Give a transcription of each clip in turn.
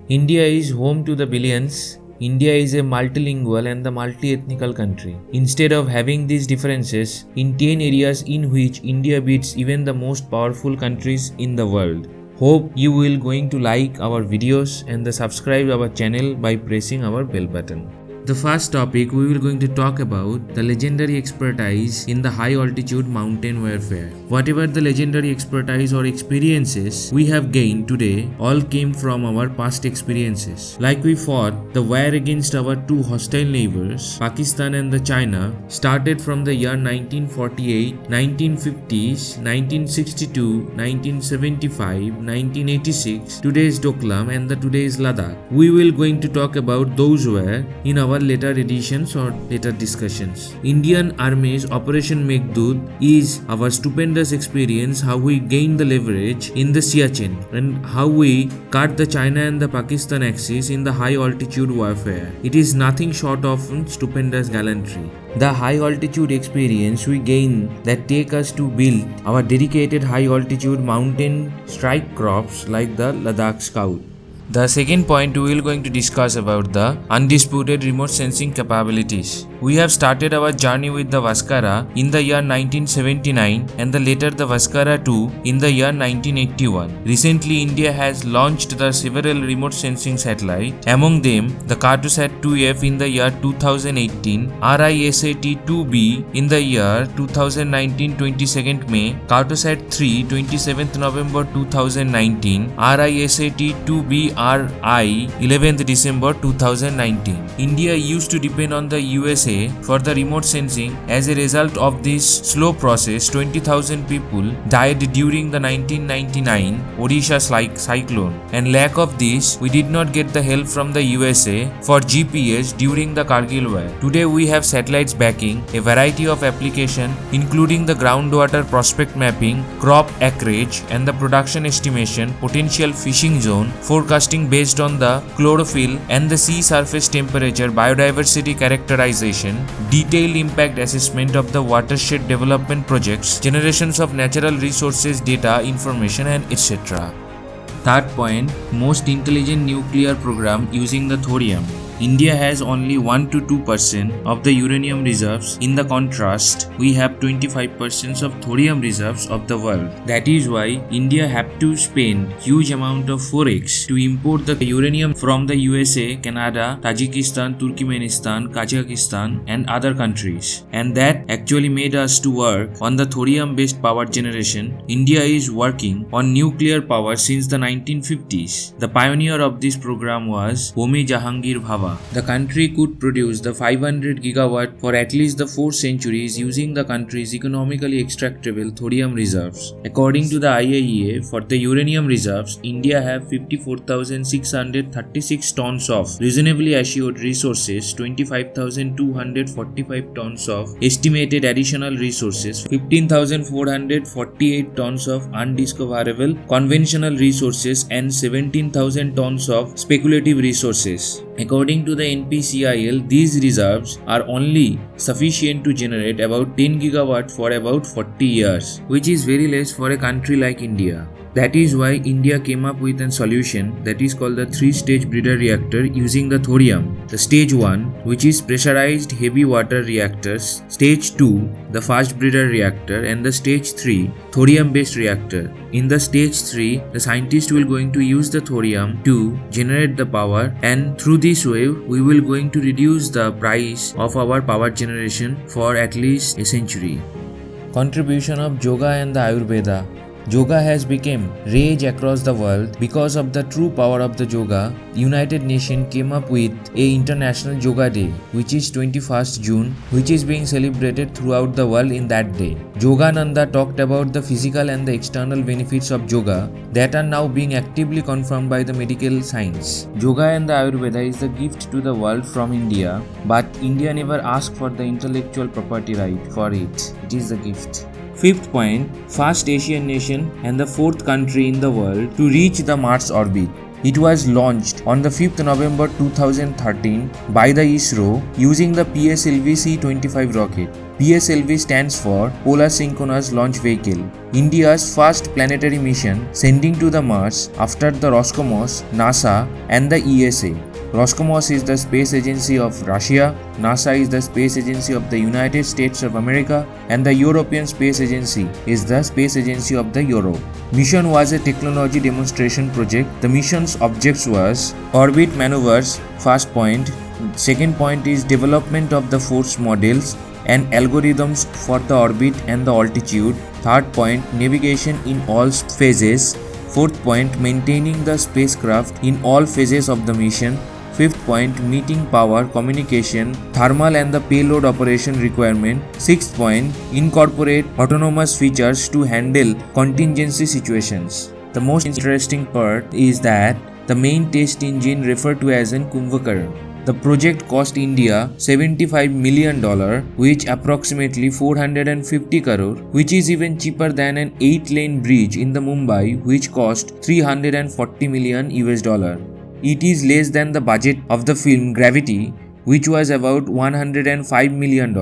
India is home to the billions. India is a multilingual and the multi-ethnical country. Instead of having these differences in 10 areas in which India beats even the most powerful countries in the world. Hope you will going to like our videos and subscribe our channel by pressing our bell button. The first topic we will going to talk about the legendary expertise in the high altitude mountain warfare. Whatever the legendary expertise or experiences we have gained today all came from our past experiences. Like we fought the war against our two hostile neighbors, Pakistan and the China, started from the year 1948, 1950s, 1962, 1975, 1986, today's Doklam and the today's Ladakh. We will going to talk about those war in our later editions or later discussions. Indian Army's Operation Meghdoot is our stupendous experience how we gained the leverage in the Siachen and how we cut the China and the Pakistan axis in the high altitude warfare. It is nothing short of stupendous gallantry. The high altitude experience we gain that take us to build our dedicated high altitude mountain strike crops like the Ladakh Scout. The second point we will going to discuss about the undisputed remote sensing capabilities. We have started our journey with the Vaskara in the year 1979 and the later the Vaskara 2 in the year 1981. Recently India has launched the several remote sensing satellites, among them the Cartosat 2F in the year 2018, RISAT-2B in the year 2019 22nd May, Cartosat 3 27th November 2019, RISAT-2B RI 11th December 2019. India used to depend on the USA for the remote sensing. As a result of this slow process, 20,000 people died during the 1999 Odisha cyclone, and lack of this, we did not get the help from the USA for GPS during the Kargil war. Today we have satellites backing a variety of applications including the groundwater prospect mapping, crop acreage and the production estimation, potential fishing zone, forecasting based on the chlorophyll and the sea surface temperature, biodiversity characterization, detailed impact assessment of the watershed development projects, generations of natural resources data, information and etc. Third point, most intelligent nuclear program using the thorium. India has only 1 to 2% of the uranium reserves. In the contrast, we have 25% of thorium reserves of the world. That is why India have to spend huge amount of forex to import the uranium from the USA, Canada, Tajikistan, Turkmenistan, Kazakhstan and other countries. And that actually made us to work on the thorium based power generation. India is working on nuclear power since the 1950s. The pioneer of this program was Homi Jahangir Bhabha. The country could produce the 500 gigawatt for at least the 4 centuries using the country's economically extractable thorium reserves. According to the IAEA, for the uranium reserves, India have 54,636 tons of reasonably assured resources, 25,245 tons of estimated additional resources, 15,448 tons of undiscoverable conventional resources and 17,000 tons of speculative resources. According to the NPCIL, these reserves are only sufficient to generate about 10 gigawatt for about 40 years, which is very less for a country like India. That is why India came up with a solution that is called the 3-stage breeder reactor using the thorium. The stage 1, which is pressurized heavy water reactors, stage 2, the fast breeder reactor, and the stage 3, thorium based reactor. In the stage 3, the scientists will going to use the thorium to generate the power, and through this way we will going to reduce the price of our power generation for at least a century. Contribution of yoga and the Ayurveda. Yoga has become rage across the world. Because of the true power of the yoga, United Nations came up with a International Yoga Day, which is 21st June, which is being celebrated throughout the world in that day. Yogananda talked about the physical and the external benefits of yoga that are now being actively confirmed by the medical science. Yoga and the Ayurveda is the gift to the world from India, but India never asked for the intellectual property right for it. It is the gift. Fifth point, first Asian nation and the fourth country in the world to reach the Mars orbit. It was launched on the 5th November 2013 by the ISRO using the PSLV C-25 rocket. PSLV stands for Polar Synchronous Launch Vehicle, India's first planetary mission sending to the Mars after the Roscosmos, NASA and the ESA. Roscosmos is the space agency of Russia, NASA is the space agency of the United States of America, and the European Space Agency is the space agency of the Europe. Mission was a technology demonstration project. The mission's objects was orbit maneuvers, first point. Second point is development of the force models and algorithms for the orbit and the altitude. Third point, navigation in all phases. Fourth point, maintaining the spacecraft in all phases of the mission. Fifth point, meeting power, communication, thermal and the payload operation requirement. Sixth point, incorporate autonomous features to handle contingency situations. The most interesting part is that the main test engine referred to as an Kumbhakaran. The project cost India $75 million, which approximately 450 crore, which is even cheaper than an 8-lane bridge in the Mumbai, which cost $340 million US. It is less than the budget of the film Gravity, which was about $105 million,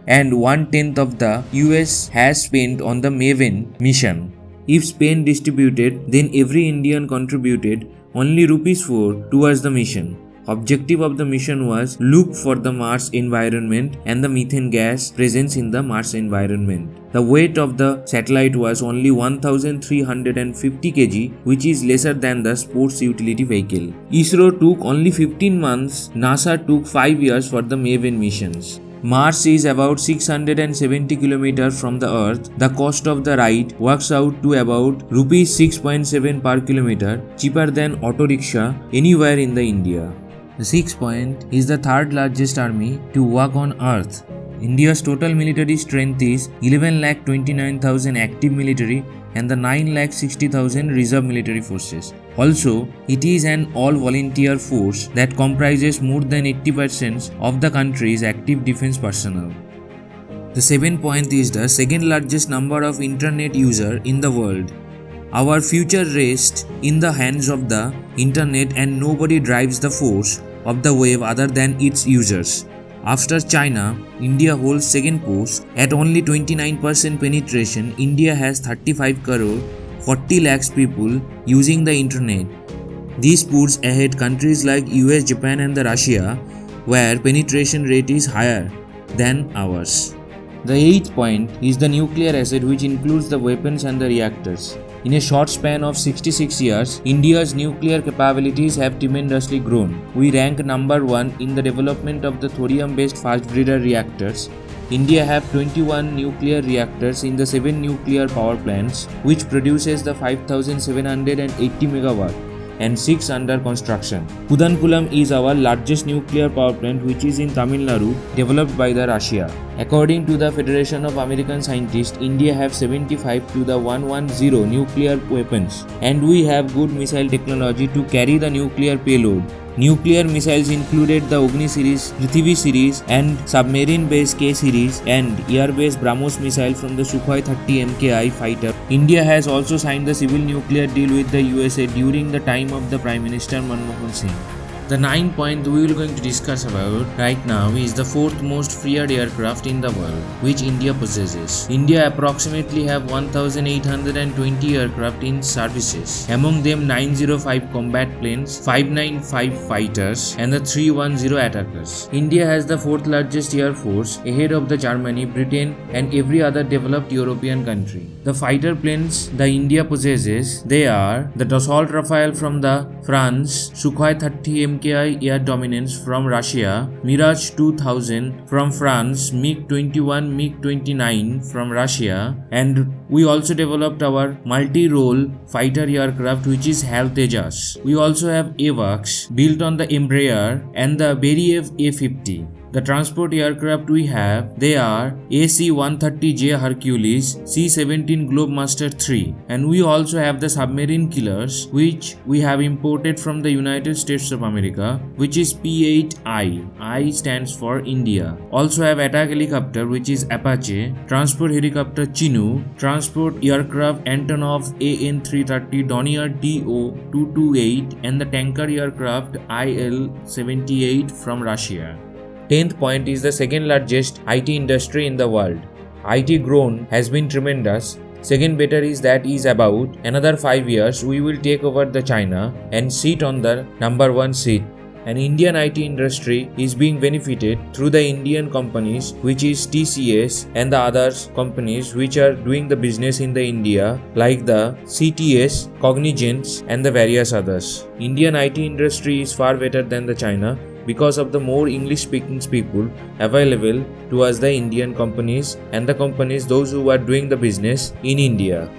and 1/10 of the US has spent on the Maven mission. If spent distributed, then every Indian contributed only ₹4 towards the mission. Objective of the mission was look for the Mars environment and the methane gas presence in the Mars environment. The weight of the satellite was only 1350 kg, which is lesser than the sports utility vehicle. ISRO took only 15 months, NASA took 5 years for the Maven missions. Mars is about 670 km from the Earth. The cost of the ride works out to about rupees 6.7 per kilometer, cheaper than auto rickshaw anywhere in the India. The sixth point is the third largest army to work on Earth. India's total military strength is 11,29,000 active military and the 9,60,000 reserve military forces. Also, it is an all-volunteer force that comprises more than 80% of the country's active defense personnel. The seventh point is the second largest number of internet users in the world. Our future rests in the hands of the internet and nobody drives the force of the wave other than its users. After China, India holds second post. At only 29% penetration, India has 35 crore 40 lakhs people using the internet. This puts ahead countries like US, Japan and the Russia, where penetration rate is higher than ours. The eighth point is the nuclear asset, which includes the weapons and the reactors. In a short span of 66 years, India's nuclear capabilities have tremendously grown. We rank number 1 in the development of the thorium-based fast breeder reactors. India have 21 nuclear reactors in the 7 nuclear power plants, which produces the 5,780 megawatt and 6 under construction. Kudankulam is our largest nuclear power plant, which is in Tamil Nadu, developed by the Russia. According to the Federation of American Scientists, India have 75 to the 110 nuclear weapons, and we have good missile technology to carry the nuclear payload. Nuclear missiles included the Agni series, Prithvi series and submarine-based K series and air-based BrahMos missile from the Sukhoi 30 MKI fighter. India has also signed the civil nuclear deal with the USA during the time of the Prime Minister Manmohan Singh. The ninth point we are going to discuss about right now is the fourth most feared aircraft in the world, which India possesses. India approximately have 1,820 aircraft in services. Among them 905 combat planes, 595 fighters and the 310 attackers. India has the fourth largest air force ahead of the Germany, Britain and every other developed European country. The fighter planes the India possesses, they are the Dassault Rafale from the France, Sukhoi 30 MKI air dominance from Russia, Mirage 2000 from France, MiG-21, MiG-29 from Russia, and we also developed our multi-role fighter aircraft, which is HAL Tejas. We also have AWACS built on the Embraer and the Beriev A50. The transport aircraft we have, they are AC-130J Hercules, C-17 Globemaster III, and we also have the submarine killers, which we have imported from the United States of America, which is P-8I. I stands for India. Also have attack helicopter, which is Apache, transport helicopter Chinook, transport aircraft Antonov AN-330 Dornier TO-228, and the tanker aircraft IL-78 from Russia. 10th point is the second largest IT industry in the world. IT grown has been tremendous. Second better is that is about another 5 years we will take over the China and sit on the number 1 seat. And Indian IT industry is being benefited through the Indian companies which is TCS and the other companies which are doing the business in the India like the CTS, Cognizance and the various others. Indian IT industry is far better than the China because of the more English speaking people available towards the Indian companies and the companies those who are doing the business in India.